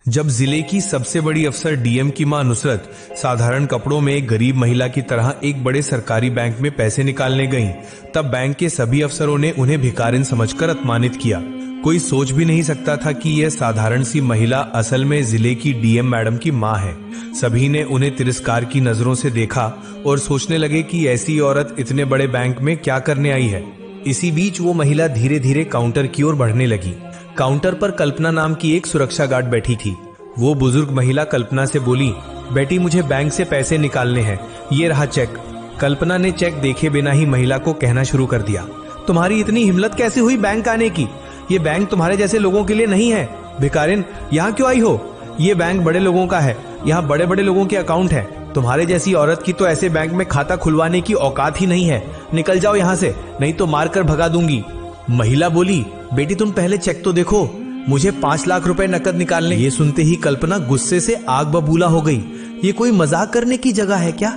जब जिले की सबसे बड़ी अफसर डीएम की मां नुसरत साधारण कपड़ों में एक गरीब महिला की तरह एक बड़े सरकारी बैंक में पैसे निकालने गईं, तब बैंक के सभी अफसरों ने उन्हें भिखारिन समझकर अपमानित किया। कोई सोच भी नहीं सकता था कि यह साधारण सी महिला असल में जिले की डीएम मैडम की मां है। सभी ने उन्हें तिरस्कार की नजरों से देखा और सोचने लगे कि ऐसी औरत इतने बड़े बैंक में क्या करने आई है। इसी बीच वो महिला धीरे धीरे काउंटर की ओर बढ़ने लगी। काउंटर पर कल्पना नाम की एक सुरक्षा गार्ड बैठी थी। वो बुजुर्ग महिला कल्पना से बोली, बेटी मुझे बैंक से पैसे निकालने हैं, ये रहा चेक। कल्पना ने चेक देखे बिना ही महिला को कहना शुरू कर दिया, तुम्हारी इतनी हिम्मत कैसे हुई बैंक आने की? ये बैंक तुम्हारे जैसे लोगों के लिए नहीं है। भिखारिन, यहाँ क्यों आई हो? ये बैंक बड़े लोगों का है, यहाँ बड़े बड़े लोगों के अकाउंट है। तुम्हारे जैसी औरत की तो ऐसे बैंक में खाता खुलवाने की औकात ही नहीं है। निकल जाओ यहाँ से, नहीं तो मारकर भगा दूंगी। महिला बोली, बेटी तुम पहले चेक तो देखो, मुझे 5 लाख रुपए नकद निकालने। ये सुनते ही कल्पना गुस्से से आग बबूला हो गई। ये कोई मजाक करने की जगह है क्या?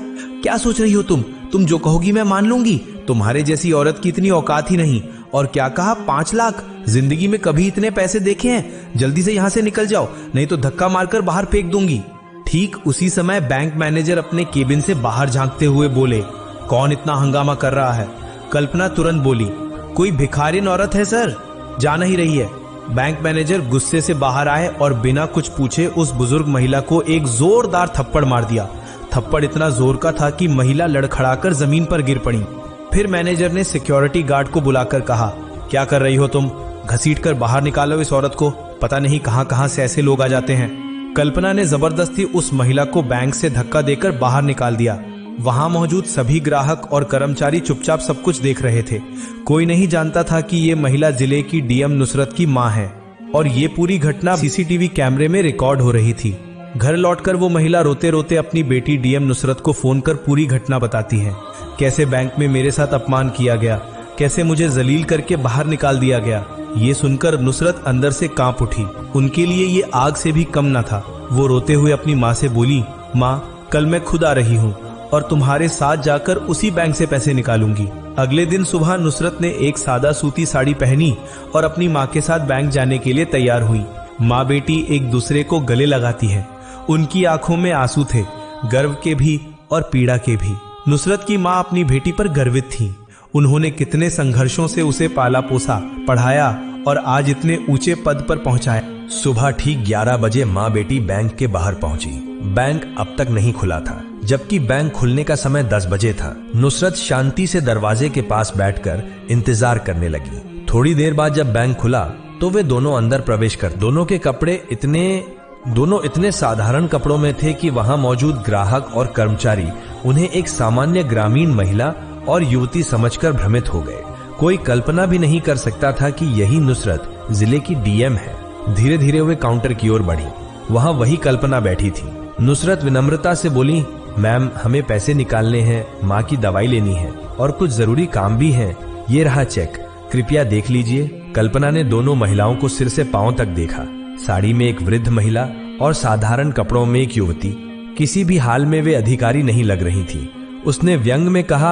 क्या सोच रही हो तुम जो कहोगी मैं मान लूंगी। तुम्हारे जैसी औरत की इतनी औकात ही नहीं। और क्या कहा, 5 लाख? जिंदगी में कभी इतने पैसे देखे हैं? जल्दी से यहाँ से निकल जाओ, नहीं तो धक्का मारकर बाहर फेंक दूंगी। ठीक उसी समय बैंक मैनेजर अपने केबिन से बाहर झांकते हुए बोले, कौन इतना हंगामा कर रहा है? कल्पना तुरंत बोली, कोई भिखारिन औरत है सर, जा नहीं रही है। बैंक मैनेजर गुस्से से बाहर आए और बिना कुछ पूछे उस बुजुर्ग महिला को एक जोरदार थप्पड़ मार दिया। थप्पड़ इतना जोर का था कि महिला लड़खड़ाकर जमीन पर गिर पड़ी। फिर मैनेजर ने सिक्योरिटी गार्ड को बुलाकर कहा, क्या कर रही हो तुम? घसीट कर बाहर निकालो इस औरत को, पता नहीं कहां कहां से ऐसे लोग आ जाते हैं। कल्पना ने जबरदस्ती उस महिला को बैंक से धक्का देकर बाहर निकाल दिया। वहां मौजूद सभी ग्राहक और कर्मचारी चुपचाप सब कुछ देख रहे थे। कोई नहीं जानता था कि ये महिला जिले की डीएम नुसरत की मां है और ये पूरी घटना सीसीटीवी कैमरे में रिकॉर्ड हो रही थी। घर लौटकर वो महिला रोते रोते अपनी बेटी डीएम नुसरत को फोन कर पूरी घटना बताती है। कैसे बैंक में मेरे साथ अपमान किया गया, कैसे मुझे जलील करके बाहर निकाल दिया गया। ये सुनकर नुसरत अंदर से कांप उठी। उनके लिए ये आग से भी कम न था। वो रोते हुए अपनी माँ से बोली, माँ कल मैं खुद आ रही हूँ और तुम्हारे साथ जाकर उसी बैंक से पैसे निकालूंगी। अगले दिन सुबह नुसरत ने एक सादा सूती साड़ी पहनी और अपनी माँ के साथ बैंक जाने के लिए तैयार हुई। माँ बेटी एक दूसरे को गले लगाती हैं। उनकी आंखों में आंसू थे, गर्व के भी और पीड़ा के भी। नुसरत की माँ अपनी बेटी पर गर्वित थी। उन्होंने कितने संघर्षों से उसे पाला पोसा, पढ़ाया और आज इतने ऊंचे पद पर पहुंचाया। सुबह ठीक 11 बजे माँ बेटी बैंक के बाहर पहुंची। बैंक अब तक नहीं खुला था, जबकि बैंक खुलने का समय 10 बजे था। नुसरत शांति से दरवाजे के पास बैठकर इंतजार करने लगी। थोड़ी देर बाद जब बैंक खुला तो वे दोनों अंदर प्रवेश कर, दोनों के कपड़े इतने साधारण कपड़ों में थे कि वहां मौजूद ग्राहक और कर्मचारी उन्हें एक सामान्य ग्रामीण महिला और युवती समझकर भ्रमित हो गए। कोई कल्पना भी नहीं कर सकता था कि यही नुसरत जिले की डीएम है। धीरे धीरे वे काउंटर की ओर बढ़ी। वहां वही कल्पना बैठी थी। नुसरत विनम्रता से बोली, मैम हमें पैसे निकालने हैं, माँ की दवाई लेनी है और कुछ जरूरी काम भी है। ये रहा चेक, कृपया देख लीजिए। कल्पना ने दोनों महिलाओं को सिर से पांव तक देखा। साड़ी में एक वृद्ध महिला और साधारण कपड़ों में एक युवती। किसी भी हाल में वे अधिकारी नहीं लग रही थी। उसने व्यंग में कहा,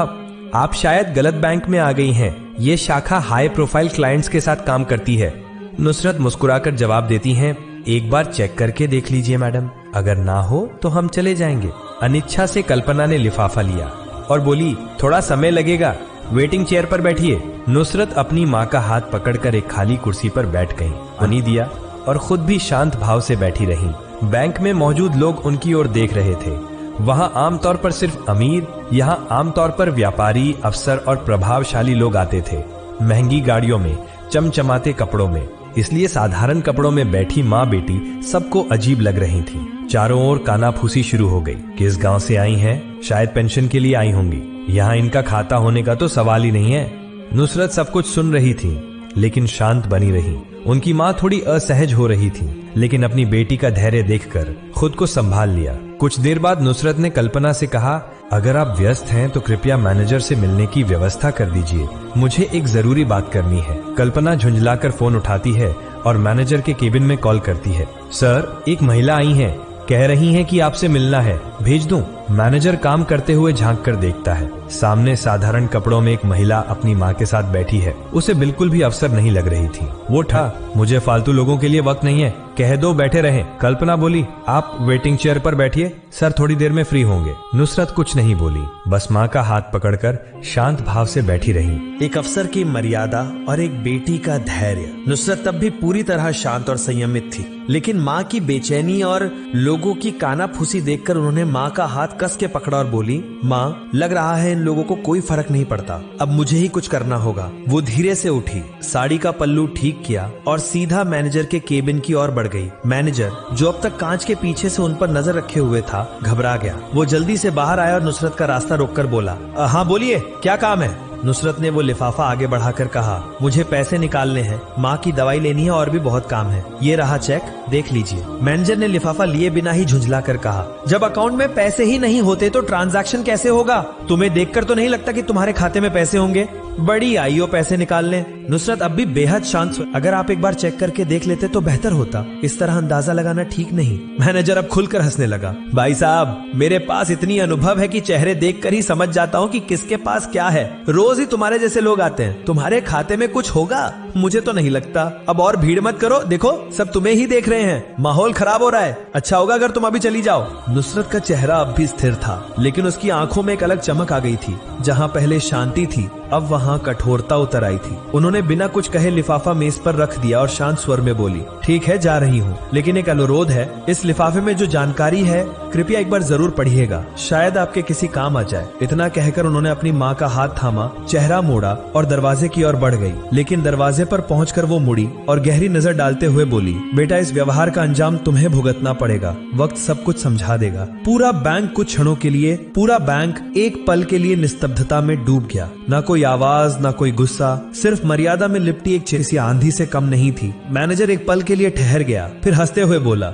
आप शायद गलत बैंक में आ गई हैं। ये शाखा हाई प्रोफाइल क्लाइंट्स के साथ काम करती है। नुसरत मुस्कुराकर जवाब देती हैं, एक बार चेक करके देख लीजिए मैडम, अगर ना हो तो हम चले जाएंगे। अनिच्छा से कल्पना ने लिफाफा लिया और बोली, थोड़ा समय लगेगा, वेटिंग चेयर पर बैठिए। नुसरत अपनी माँ का हाथ पकड़कर एक खाली कुर्सी पर बैठ गई, पानी दिया और खुद भी शांत भाव से बैठी रही। बैंक में मौजूद लोग उनकी ओर देख रहे थे। वहां आमतौर पर सिर्फ अमीर, यहाँ आमतौर पर व्यापारी, अफसर और प्रभावशाली लोग आते थे। महंगी गाड़ियों में, चमचमाते कपड़ों में। इसलिए साधारण कपड़ों में बैठी माँ बेटी सबको अजीब लग रही थी। चारों ओर कानाफूसी शुरू हो गई। किस गांव से आई हैं? शायद पेंशन के लिए आई होंगी। यहाँ इनका खाता होने का तो सवाल ही नहीं है। नुसरत सब कुछ सुन रही थी लेकिन शांत बनी रही। उनकी माँ थोड़ी असहज हो रही थी लेकिन अपनी बेटी का धैर्य देखकर खुद को संभाल लिया। कुछ देर बाद नुसरत ने कल्पना से कहा, अगर आप व्यस्त हैं तो कृपया मैनेजर से मिलने की व्यवस्था कर दीजिए, मुझे एक जरूरी बात करनी है। कल्पना झुंझलाकर फोन उठाती है और मैनेजर के केबिन में कॉल करती है। सर, एक महिला आई है, कह रही हैं कि आपसे मिलना है, भेज दूं? मैनेजर काम करते हुए झांक कर देखता है। सामने साधारण कपड़ों में एक महिला अपनी माँ के साथ बैठी है। उसे बिल्कुल भी अवसर नहीं लग रही थी। वो ठा, मुझे फालतू लोगों के लिए वक्त नहीं है, कह दो बैठे रहें। कल्पना बोली, आप वेटिंग चेयर पर बैठिए, सर थोड़ी देर में फ्री होंगे। नुसरत कुछ नहीं बोली, बस माँ का हाथ पकड़कर शांत भाव से बैठी रही। एक अफसर की मर्यादा और एक बेटी का धैर्य। नुसरत तब भी पूरी तरह शांत और संयमित थी, लेकिन माँ की बेचैनी और लोगों की कानाफूसी देखकर उन्होंने माँ का हाथ कस के पकड़ा और बोली, माँ, लग रहा है इन लोगों को कोई फर्क नहीं पड़ता, अब मुझे ही कुछ करना होगा। वो धीरे से उठी, साड़ी का पल्लू ठीक किया और सीधा मैनेजर के केबिन की ओर बढ़ गई। मैनेजर, जो अब तक कांच के पीछे से उन पर नजर रखे हुए था, घबरा गया। वो जल्दी से बाहर आया और नुसरत का रास्ता रोककर बोला, हाँ बोलिए, क्या काम है? नुसरत ने वो लिफाफा आगे बढ़ाकर कहा, मुझे पैसे निकालने हैं, माँ की दवाई लेनी है और भी बहुत काम है। ये रहा चेक, देख लीजिए। मैनेजर ने लिफाफा लिए बिना ही झुंझला कर कहा, जब अकाउंट में पैसे ही नहीं होते तो ट्रांजैक्शन कैसे होगा? तुम्हें देखकर तो नहीं लगता कि तुम्हारे खाते में पैसे होंगे? बड़ी आई हो पैसे निकालने। नुसरत अब भी बेहद शांत। अगर आप एक बार चेक करके देख लेते तो बेहतर होता, इस तरह अंदाजा लगाना ठीक नहीं। मैनेजर अब खुलकर हंसने लगा, भाई साहब, मेरे पास इतनी अनुभव है कि चेहरे देखकर ही समझ जाता हूँ कि किसके पास क्या है। रोज ही तुम्हारे जैसे लोग आते हैं, तुम्हारे खाते में कुछ होगा? मुझे तो नहीं लगता। अब और भीड़ मत करो, देखो सब तुम्हें ही देख रहे हैं, माहौल खराब हो रहा है। अच्छा होगा अगर तुम अभी चली जाओ। नुसरत का चेहरा अब भी स्थिर था, लेकिन उसकी आंखों में एक अलग चमक आ गई थी। जहाँ पहले शांति थी, अब वहाँ कठोरता उतर आई थी। उन्होंने बिना कुछ कहे लिफाफा मेज पर रख दिया और शांत स्वर में बोली, ठीक है, जा रही हूँ, लेकिन एक अनुरोध है। इस लिफाफे में जो जानकारी है कृपया एक बार जरूर पढ़िएगा, शायद आपके किसी काम आ जाए। इतना कहकर उन्होंने अपनी माँ का हाथ थामा, चेहरा मोड़ा और दरवाजे की ओर बढ़ गई। लेकिन दरवाजे पर पहुंचकर वो मुड़ी और गहरी नजर डालते हुए बोली, बेटा, इस व्यवहार का अंजाम तुम्हें भुगतना पड़ेगा, वक्त सब कुछ समझा देगा। पूरा बैंक कुछ क्षणों के लिए, पूरा बैंक एक पल के लिए निस्तब्धता में डूब गया। ना कोई आवाज, ना कोई गुस्सा, सिर्फ मर्यादा में लिपटी एक किसी आंधी से कम नहीं थी। मैनेजर एक पल के लिए ठहर गया, फिर हंसते हुए बोला,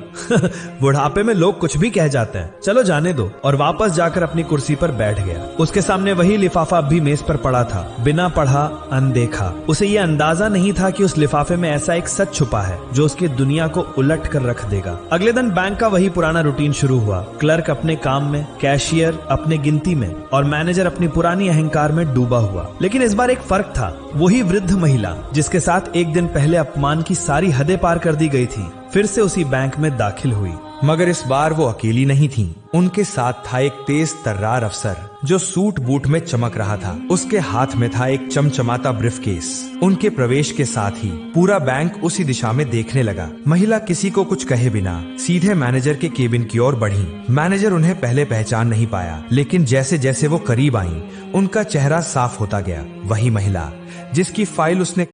बुढ़ापे में लोग कुछ भी कह जाते हैं, चलो जाने दो, और वापस जाकर अपनी कुर्सी पर बैठ गया। उसके सामने वही लिफाफा अब भी मेज पर पड़ा था, बिना पढ़ा, अनदेखा। उसे यह अंदाजा नहीं था कि उस लिफाफे में ऐसा एक सच छुपा है जो उसकी दुनिया को उलट कर रख देगा। अगले दिन बैंक का वही पुराना रूटीन शुरू हुआ। क्लर्क अपने काम में, कैशियर अपने गिनती में और मैनेजर अपनी पुरानी अहंकार में डूबा हुआ। लेकिन इस बार एक फर्क था, वही वृद्ध महिला जिसके साथ एक दिन पहले अपमान की सारी हदें पार कर दी गई थी, फिर से उसी बैंक में दाखिल हुई। मगर इस बार वो अकेली नहीं थी। उनके साथ था एक तेज तर्रार अफसर जो सूट बूट में चमक रहा था। उसके हाथ में था एक चमचमाता ब्रीफकेस। उनके प्रवेश के साथ ही पूरा बैंक उसी दिशा में देखने लगा। महिला किसी को कुछ कहे बिना सीधे मैनेजर के केबिन की ओर बढ़ी। मैनेजर उन्हें पहले पहचान नहीं पाया, लेकिन जैसे जैसे वो करीब आई, उनका चेहरा साफ होता गया। वही महिला जिसकी फाइल उसने